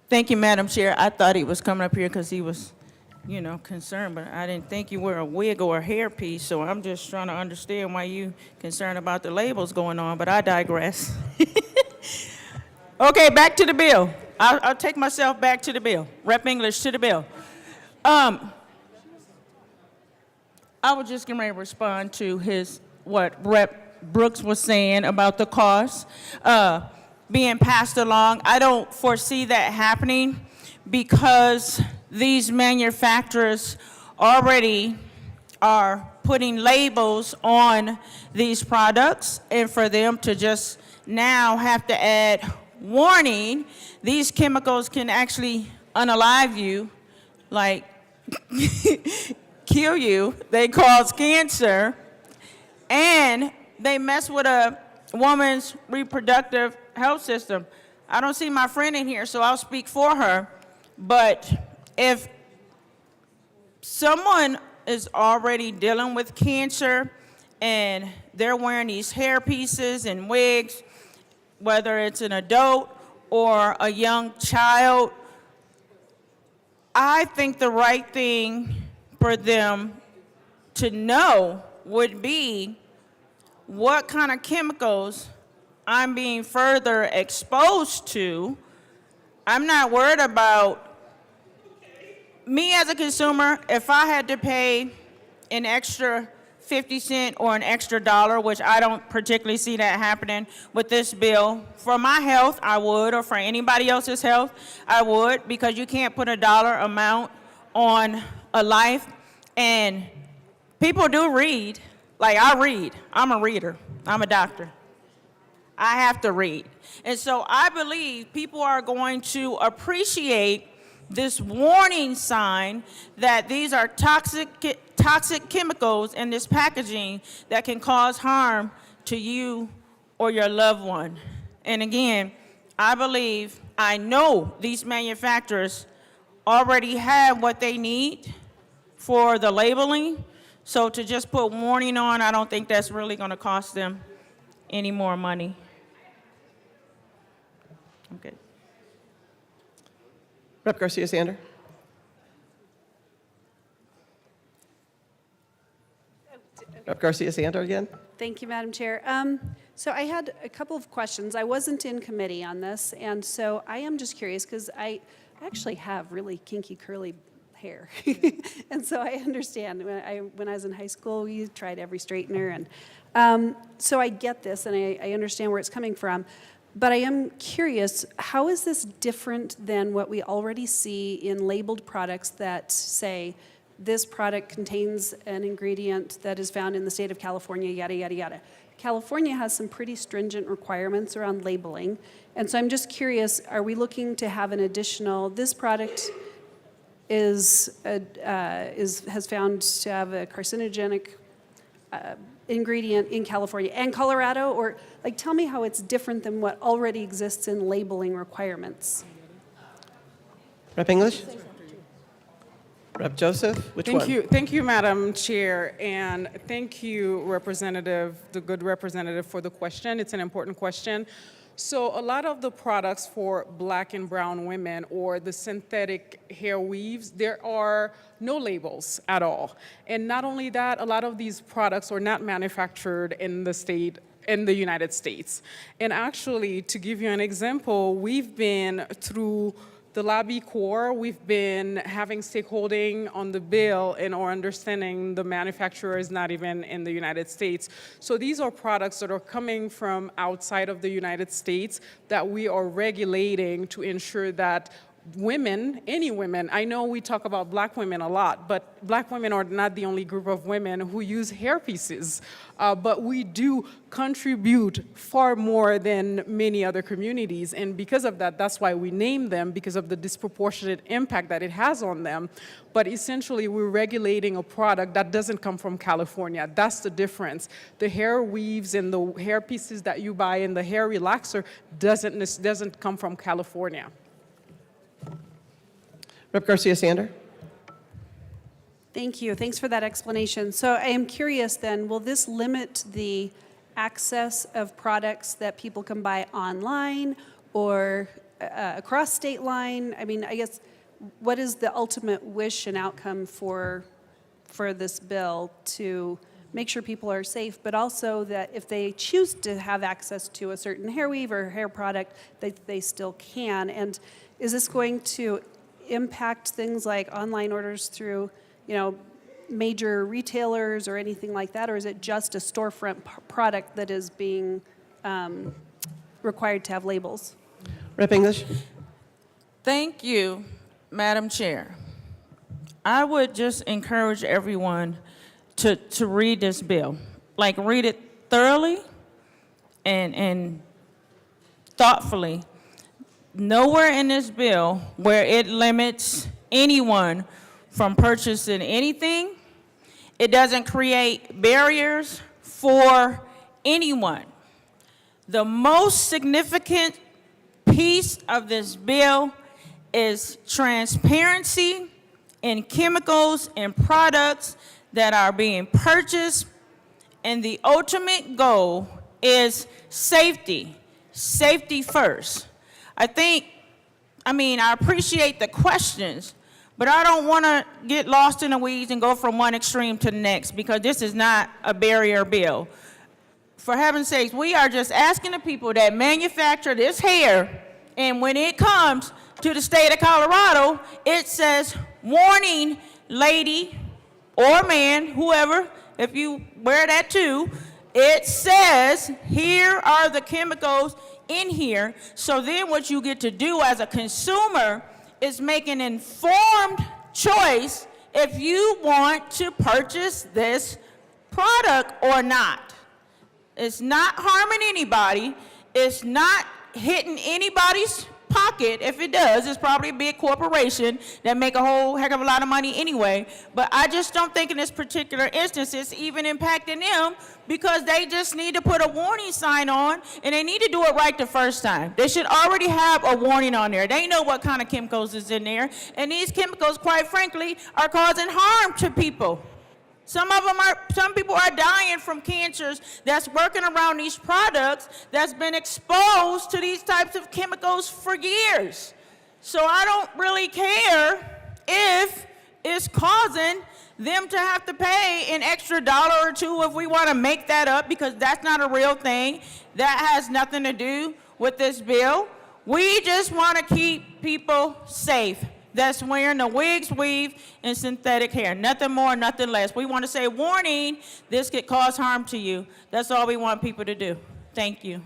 Thank you, Madam Chair. I thought he was coming up here because he was, concerned, but I didn't think you were a wig or a hairpiece, so I'm just trying to understand why you concerned about the labels going on, but I digress. Okay, back to the bill. I'll take myself back to the bill. Rep English to the bill. I was just going to respond to what Rep Brooks was saying about the cost being passed along. I don't foresee that happening because these manufacturers already are putting labels on these products, and for them to just now have to add warning, these chemicals can actually unalive you, like kill you. They cause cancer, and they mess with a woman's reproductive health system. I don't see my friend in here, so I'll speak for her. But if someone is already dealing with cancer and they're wearing these hair pieces and wigs, whether it's an adult or a young child, I think the right thing for them to know would be what kind of chemicals I'm being further exposed to. I'm not worried about me as a consumer. If I had to pay an extra 50 cents or an extra $1, which I don't particularly see that happening with this bill, for my health, I would, or for anybody else's health, I would, because you can't put a dollar amount on a life. And people do read. Like, I read. I'm a reader. I'm a doctor. I have to read. And so I believe people are going to appreciate this warning sign that these are toxic chemicals in this packaging that can cause harm to you or your loved one. And again, I know these manufacturers already have what they need for the labeling. So to just put warning on, I don't think that's really going to cost them any more money. Okay. Rep. Garcia-Sander. Rep. Garcia-Sander again. Thank you, Madam Chair. So I had a couple of questions. I wasn't in committee on this, and so I am just curious because I actually have really kinky curly hair. And so I understand when I was in high school, we tried every straightener, and so I get this and I understand where it's coming from. But I am curious, how is this different than what we already see in labeled products that say this product contains an ingredient that is found in the state of California, yada, yada, yada. California has some pretty stringent requirements around labeling. And so I'm just curious, are we looking to have an additional, this product has found to have a carcinogenic ingredient in California and Colorado, or like tell me how it's different than what already exists in labeling requirements. Rep English? Rep Joseph, which one? Thank you, Madam Chair, and thank you, Representative, the good representative, for the question. It's an important question. So a lot of the products for black and brown women or the synthetic hair weaves, there are no labels at all. And not only that, a lot of these products are not manufactured in the United States. And actually, to give you an example, we've been through the lobby core, we've been having stakeholding on the bill and our understanding the manufacturer is not even in the United States. So these are products that are coming from outside of the United States that we are regulating to ensure that women, any women, I know we talk about black women a lot, but black women are not the only group of women who use hair pieces. But we do contribute far more than many other communities. And because of that, that's why we name them, because of the disproportionate impact that it has on them. But essentially, we're regulating a product that doesn't come from California. That's the difference. The hair weaves and the hair pieces that you buy and the hair relaxer doesn't come from California. Rep Garcia-Sander. Thank you. Thanks for that explanation. So I am curious then, will this limit the access of products that people can buy online, or across state line? I mean, I guess, what is the ultimate wish and outcome for this bill to make sure people are safe, but also that if they choose to have access to a certain hair weave or hair product, that they still can? And is this going to impact things like online orders through, major retailers or anything like that, or is it just a storefront product that is being required to have labels? Rep. English? Thank you, Madam Chair. I would just encourage everyone to read this bill. Like, read it thoroughly and thoughtfully. Nowhere in this bill where it limits anyone from purchasing anything. It doesn't create barriers for anyone. The most significant piece of this bill is transparency in chemicals and products that are being purchased, and the ultimate goal is safety. Safety first. I appreciate the questions, but I don't want to get lost in the weeds and go from one extreme to the next, because this is not a barrier bill. For heaven's sakes, we are just asking the people that manufacture this hair, and when it comes to the state of Colorado, it says, warning, lady or man, whoever, if you wear that too, it says, here are the chemicals in here. So then what you get to do as a consumer is make an informed choice if you want to purchase this product or not. It's not harming anybody. It's not hitting anybody's pocket. If it does, it's probably a big corporation that make a whole heck of a lot of money anyway. But I just don't think in this particular instance it's even impacting them, because they just need to put a warning sign on, and they need to do it right the first time. They should already have a warning on there. They know what kind of chemicals is in there, and these chemicals, quite frankly, are causing harm to people. Some people are dying from cancers that's working around these products that's been exposed to these types of chemicals for years. So I don't really care if it's causing them to have to pay an extra $1 or $2 if we want to make that up, because that's not a real thing. That has nothing to do with this bill. We just want to keep people safe that's wearing the wigs, weave, and synthetic hair. Nothing more, nothing less. We want to say, warning, this could cause harm to you. That's all we want people to do. Thank you.